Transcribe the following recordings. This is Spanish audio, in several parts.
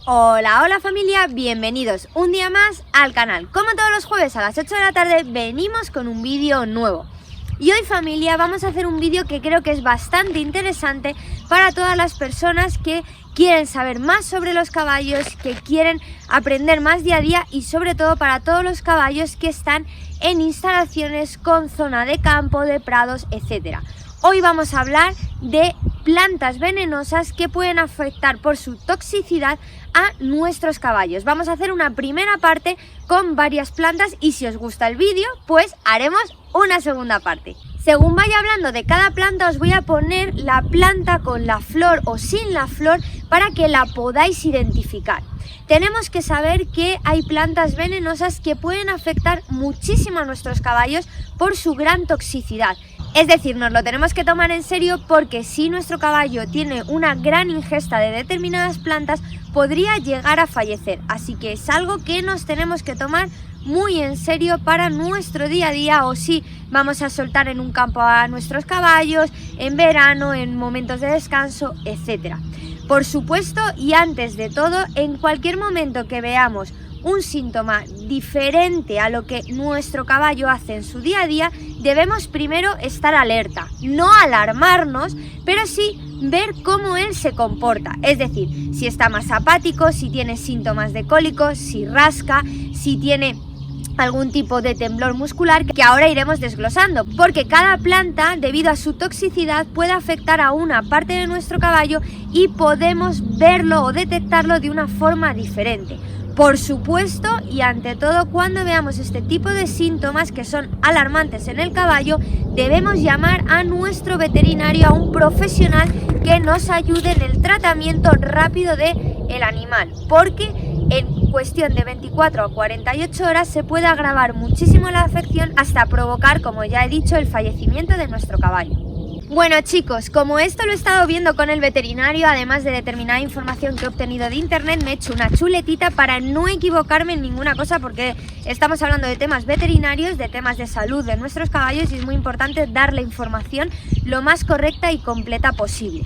Hola, hola familia, bienvenidos un día más al canal. Como todos los jueves a las 8 de la tarde venimos con un vídeo nuevo. Y hoy familia vamos a hacer un vídeo que creo que es bastante interesante para todas las personas que quieren saber más sobre los caballos, que quieren aprender más día a día y sobre todo para todos los caballos que están en instalaciones con zona de campo, de prados, etc. Hoy vamos a hablar de plantas venenosas que pueden afectar por su toxicidad a nuestros caballos. Vamos a hacer una primera parte con varias plantas y si os gusta el vídeo, pues haremos una segunda parte. Según vaya hablando de cada planta, os voy a poner la planta con la flor o sin la flor para que la podáis identificar. Tenemos que saber que hay plantas venenosas que pueden afectar muchísimo a nuestros caballos por su gran toxicidad. Es decir, nos lo tenemos que tomar en serio porque si nuestro caballo tiene una gran ingesta de determinadas plantas, podría llegar a fallecer. Así que es algo que nos tenemos que tomar muy en serio para nuestro día a día o si vamos a soltar en un campo a nuestros caballos, en verano, en momentos de descanso, etc. Por supuesto, y antes de todo, en cualquier momento que veamos un síntoma diferente a lo que nuestro caballo hace en su día a día, debemos primero estar alerta, no alarmarnos, pero sí ver cómo él se comporta, es decir, si está más apático, si tiene síntomas de cólicos, si rasca, si tiene algún tipo de temblor muscular que ahora iremos desglosando, porque cada planta, debido a su toxicidad, puede afectar a una parte de nuestro caballo y podemos verlo o detectarlo de una forma diferente. Por supuesto, y ante todo, cuando veamos este tipo de síntomas que son alarmantes en el caballo, debemos llamar a nuestro veterinario, a un profesional que nos ayude en el tratamiento rápido del animal, porque en cuestión de 24 a 48 horas se puede agravar muchísimo la afección hasta provocar, como ya he dicho, el fallecimiento de nuestro caballo. Bueno chicos, como esto lo he estado viendo con el veterinario, además de determinada información que he obtenido de internet, me he hecho una chuletita para no equivocarme en ninguna cosa porque estamos hablando de temas veterinarios, de temas de salud de nuestros caballos y es muy importante dar la información lo más correcta y completa posible.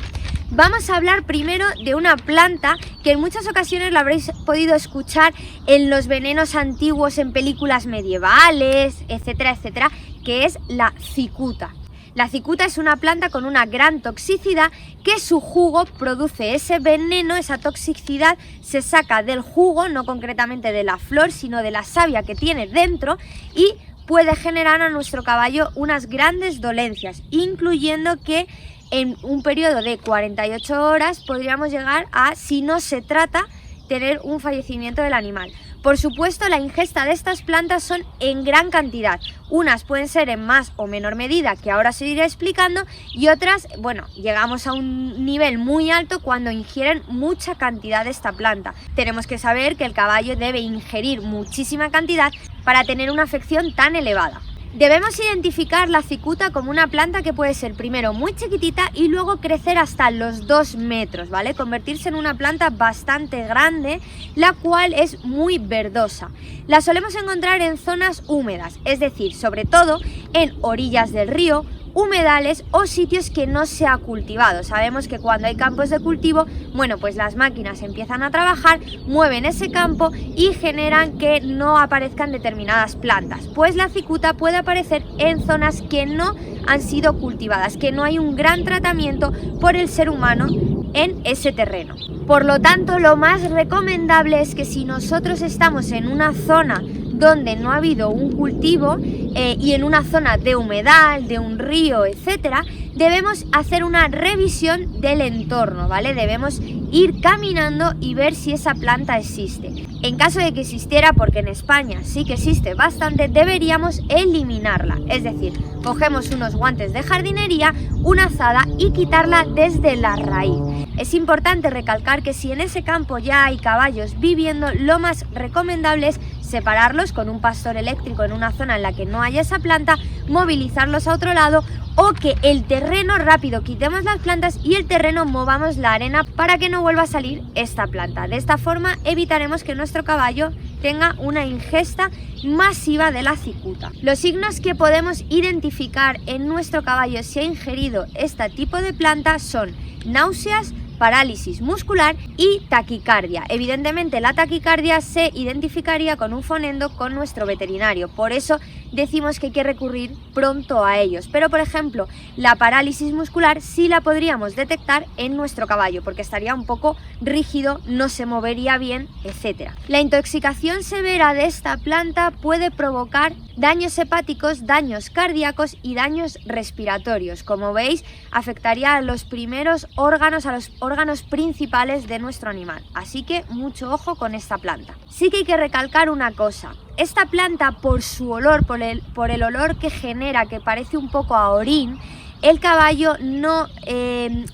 Vamos a hablar primero de una planta que en muchas ocasiones lo habréis podido escuchar en los venenos antiguos, en películas medievales, etcétera, etcétera, que es la cicuta. La cicuta es una planta con una gran toxicidad que su jugo produce ese veneno, esa toxicidad se saca del jugo, no concretamente de la flor, sino de la savia que tiene dentro y puede generar a nuestro caballo unas grandes dolencias, incluyendo que en un periodo de 48 horas podríamos llegar a, si no se trata, tener un fallecimiento del animal. Por supuesto, la ingesta de estas plantas son en gran cantidad. Unas pueden ser en más o menor medida, que ahora os iré explicando, y otras, bueno, llegamos a un nivel muy alto cuando ingieren mucha cantidad de esta planta. Tenemos que saber que el caballo debe ingerir muchísima cantidad para tener una afección tan elevada. Debemos identificar la cicuta como una planta que puede ser primero muy chiquitita y luego crecer hasta los 2 metros, ¿vale? Convertirse en una planta bastante grande, la cual es muy verdosa. La solemos encontrar en zonas húmedas, es decir, sobre todo en orillas del río, humedales o sitios que no se ha cultivado. Sabemos que cuando hay campos de cultivo, bueno, pues las máquinas empiezan a trabajar, mueven ese campo y generan que no aparezcan determinadas plantas. Pues la cicuta puede aparecer en zonas que no han sido cultivadas, que no hay un gran tratamiento por el ser humano en ese terreno. Por lo tanto, lo más recomendable es que si nosotros estamos en una zona donde no ha habido un cultivo y en una zona de humedal, de un río, etcétera, debemos hacer una revisión del entorno, ¿vale? Debemos ir caminando y ver si esa planta existe. En caso de que existiera, porque en España sí que existe bastante, deberíamos eliminarla. Es decir, cogemos unos guantes de jardinería, una azada y quitarla desde la raíz. Es importante recalcar que si en ese campo ya hay caballos viviendo, lo más recomendable es separarlos con un pastor eléctrico en una zona en la que no haya esa planta, movilizarlos a otro lado o que el terreno rápido quitemos las plantas y el terreno movamos la arena para que no vuelva a salir esta planta. De esta forma evitaremos que nuestro caballo tenga una ingesta masiva de la cicuta. Los signos que podemos identificar en nuestro caballo si ha ingerido este tipo de planta son náuseas, parálisis muscular y taquicardia. Evidentemente la taquicardia se identificaría con un fonendo con nuestro veterinario, por eso decimos que hay que recurrir pronto a ellos. Pero por ejemplo, la parálisis muscular sí la podríamos detectar en nuestro caballo porque estaría un poco rígido, no se movería bien, etc. La intoxicación severa de esta planta puede provocar daños hepáticos, daños cardíacos y daños respiratorios. Como veis, afectaría a los primeros órganos, a los órganos principales de nuestro animal. Así que mucho ojo con esta planta. Sí que hay que recalcar una cosa. Esta planta, por su olor, por el olor que genera, que parece un poco a orín, el caballo no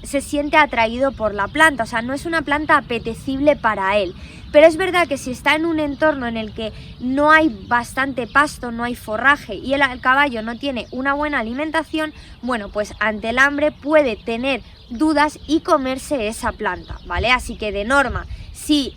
se siente atraído por la planta, o sea, no es una planta apetecible para él. Pero es verdad que si está en un entorno en el que no hay bastante pasto, no hay forraje y el caballo no tiene una buena alimentación, bueno, pues ante el hambre puede tener dudas y comerse esa planta, ¿vale? Así que de norma, si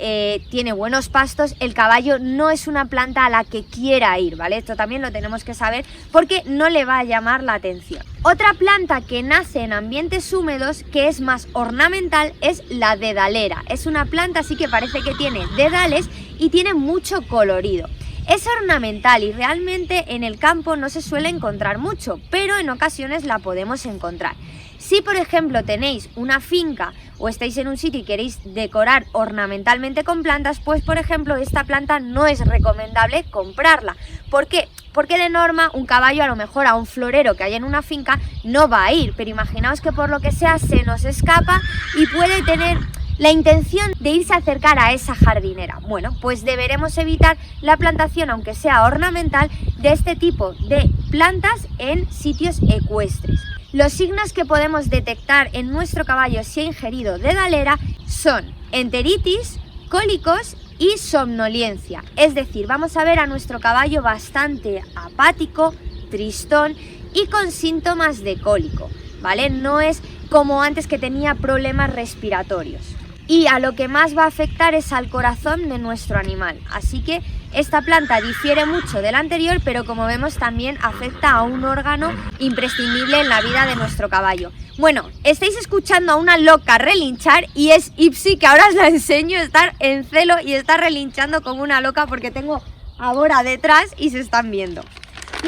tiene buenos pastos, el caballo no es una planta a la que quiera ir, ¿vale? Esto también lo tenemos que saber porque no le va a llamar la atención. Otra planta que nace en ambientes húmedos, que es más ornamental, es la dedalera. Es una planta así que parece que tiene dedales y tiene mucho colorido. Es ornamental y realmente en el campo no se suele encontrar mucho, pero en ocasiones la podemos encontrar. Si por ejemplo tenéis una finca o estáis en un sitio y queréis decorar ornamentalmente con plantas, pues por ejemplo esta planta no es recomendable comprarla. ¿Por qué? Porque de norma un caballo a lo mejor a un florero que hay en una finca no va a ir, pero imaginaos que por lo que sea se nos escapa y puede tener la intención de irse a acercar a esa jardinera. Bueno, pues deberemos evitar la plantación, aunque sea ornamental, de este tipo de plantas en sitios ecuestres. Los signos que podemos detectar en nuestro caballo si ha ingerido dedalera son enteritis, cólicos y somnolencia. Es decir, vamos a ver a nuestro caballo bastante apático, tristón y con síntomas de cólico, ¿vale? No es como antes que tenía problemas respiratorios. Y a lo que más va a afectar es al corazón de nuestro animal. Así que esta planta difiere mucho de la anterior, pero como vemos también afecta a un órgano imprescindible en la vida de nuestro caballo. Bueno, estáis escuchando a una loca relinchar y es Ipsy, que ahora os la enseño, estar en celo y está relinchando como una loca porque tengo a Bora detrás y se están viendo.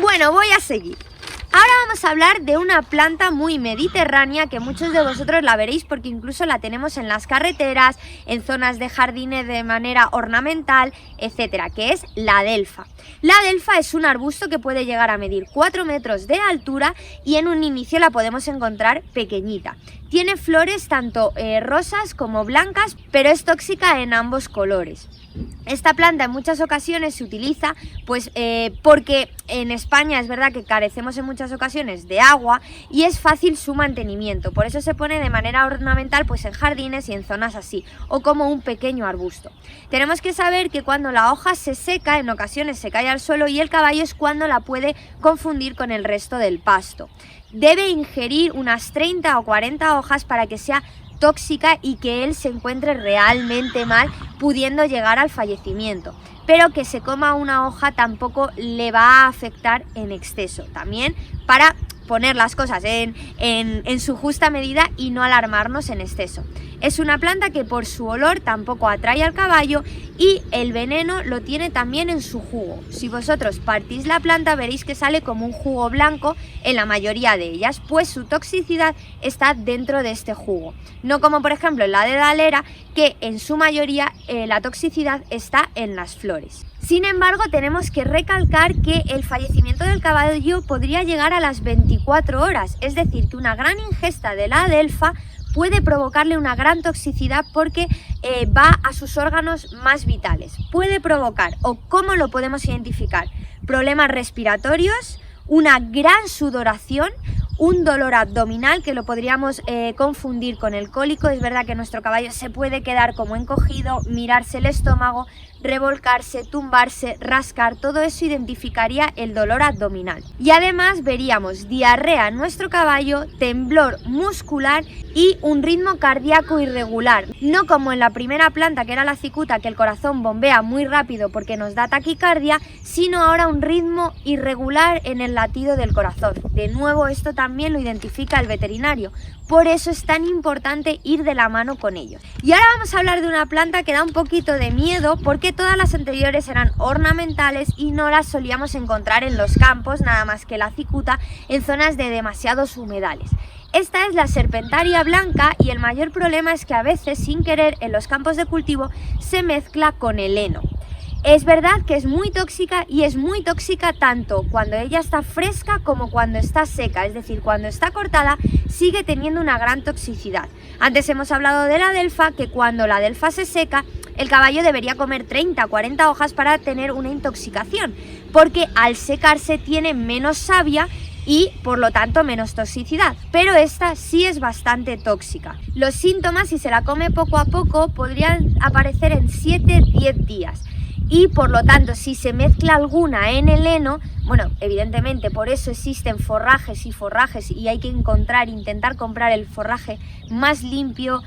Bueno, voy a seguir. Ahora vamos a hablar de una planta muy mediterránea que muchos de vosotros la veréis porque incluso la tenemos en las carreteras, en zonas de jardines de manera ornamental, etcétera, que es la adelfa. La adelfa es un arbusto que puede llegar a medir 4 metros de altura y en un inicio la podemos encontrar pequeñita. Tiene flores tanto rosas como blancas, pero es tóxica en ambos colores. Esta planta en muchas ocasiones se utiliza pues porque en España es verdad que carecemos en muchas ocasiones de agua y es fácil su mantenimiento, por eso se pone de manera ornamental pues en jardines y en zonas así, o como un pequeño arbusto. Tenemos que saber que cuando la hoja se seca, en ocasiones se cae al suelo y el caballo es cuando la puede confundir con el resto del pasto. Debe ingerir unas 30 o 40 hojas para que sea tóxica y que él se encuentre realmente mal, pudiendo llegar al fallecimiento. Pero que se coma una hoja tampoco le va a afectar en exceso. También para poner las cosas en su justa medida y no alarmarnos en exceso. Es una planta que por su olor tampoco atrae al caballo y el veneno lo tiene también en su jugo. Si vosotros partís la planta veréis que sale como un jugo blanco en la mayoría de ellas, pues su toxicidad está dentro de este jugo. No como por ejemplo en la dedalera, que en su mayoría la toxicidad está en las flores. Sin embargo, tenemos que recalcar que el fallecimiento del caballo podría llegar a las 24 horas, es decir, que una gran ingesta de la adelfa puede provocarle una gran toxicidad porque va a sus órganos más vitales. Puede provocar, o cómo lo podemos identificar, problemas respiratorios, una gran sudoración, un dolor abdominal que lo podríamos confundir con el cólico. Es verdad que nuestro caballo se puede quedar como encogido, mirarse el estómago, revolcarse, tumbarse, rascar, todo eso identificaría el dolor abdominal. Y además veríamos diarrea en nuestro caballo, temblor muscular y un ritmo cardíaco irregular. No como en la primera planta que era la cicuta, que el corazón bombea muy rápido porque nos da taquicardia, sino ahora un ritmo irregular en el latido del corazón. De nuevo, esto también también lo identifica el veterinario. Por eso es tan importante ir de la mano con ellos. Y ahora vamos a hablar de una planta que da un poquito de miedo porque todas las anteriores eran ornamentales y no las solíamos encontrar en los campos, nada más que la cicuta, en zonas de demasiados humedales. Esta es la serpentaria blanca y el mayor problema es que a veces, sin querer, en los campos de cultivo se mezcla con el heno. Es verdad que es muy tóxica y es muy tóxica tanto cuando ella está fresca como cuando está seca, es decir, cuando está cortada sigue teniendo una gran toxicidad. Antes hemos hablado de la adelfa, que cuando la adelfa se seca, el caballo debería comer 30-40 hojas para tener una intoxicación, porque al secarse tiene menos savia y por lo tanto menos toxicidad, pero esta sí es bastante tóxica. Los síntomas, si se la come poco a poco, podrían aparecer en 7-10 días. Y por lo tanto, si se mezcla alguna en el heno, bueno, evidentemente por eso existen forrajes y hay que intentar comprar el forraje más limpio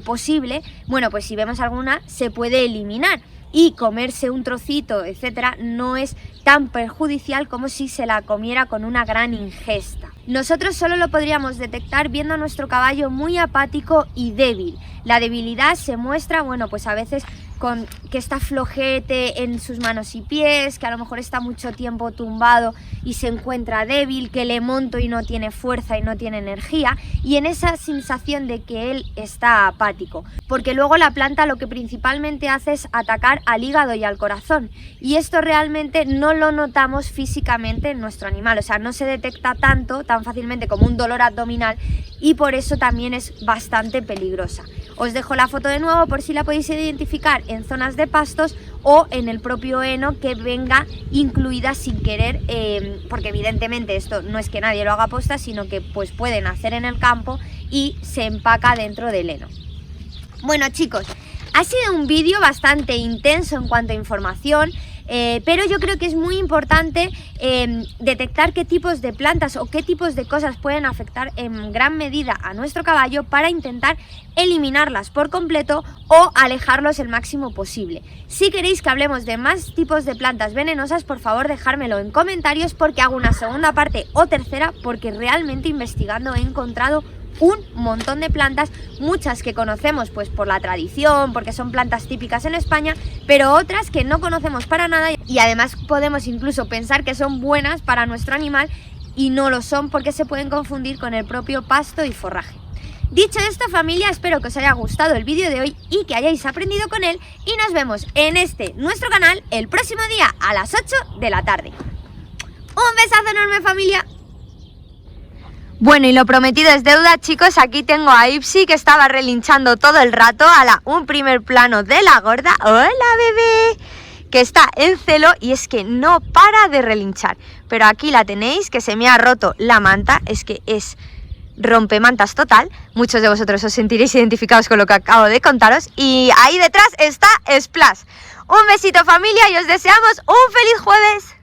posible. Bueno, pues si vemos alguna se puede eliminar y comerse un trocito, etcétera, no es tan perjudicial como si se la comiera con una gran ingesta. Nosotros solo lo podríamos detectar viendo a nuestro caballo muy apático y débil. La debilidad se muestra, bueno, pues a veces con que está flojete en sus manos y pies, que a lo mejor está mucho tiempo tumbado y se encuentra débil, que le monto y no tiene fuerza y no tiene energía, y en esa sensación de que él está apático, porque luego la planta lo que principalmente hace es atacar al hígado y al corazón, y esto realmente no lo notamos físicamente en nuestro animal, o sea, no se detecta tan fácilmente como un dolor abdominal, y por eso también es bastante peligrosa. Os dejo la foto de nuevo por si la podéis identificar en zonas de pastos o en el propio heno que venga incluida sin querer, porque evidentemente esto no es que nadie lo haga aposta, sino que pues puede nacer en el campo y se empaca dentro del heno. Bueno, chicos, ha sido un vídeo bastante intenso en cuanto a información, pero yo creo que es muy importante detectar qué tipos de plantas o qué tipos de cosas pueden afectar en gran medida a nuestro caballo para intentar eliminarlas por completo o alejarlos el máximo posible. Si queréis que hablemos de más tipos de plantas venenosas, por favor dejármelo en comentarios porque hago una segunda parte o tercera, porque realmente investigando he encontrado un montón de plantas, muchas que conocemos pues por la tradición, porque son plantas típicas en España, pero otras que no conocemos para nada y además podemos incluso pensar que son buenas para nuestro animal y no lo son porque se pueden confundir con el propio pasto y forraje. Dicho esto, familia, espero que os haya gustado el vídeo de hoy y que hayáis aprendido con él y nos vemos en nuestro canal el próximo día a las 8 de la tarde. Un besazo enorme, familia. Bueno, y lo prometido es deuda, chicos. Aquí tengo a Ipsy, que estaba relinchando todo el rato. Un primer plano de la gorda. ¡Hola, bebé! Que está en celo y es que no para de relinchar. Pero aquí la tenéis, que se me ha roto la manta. Es que es rompemantas total. Muchos de vosotros os sentiréis identificados con lo que acabo de contaros. Y ahí detrás está Splash. Un besito, familia, y os deseamos un feliz jueves.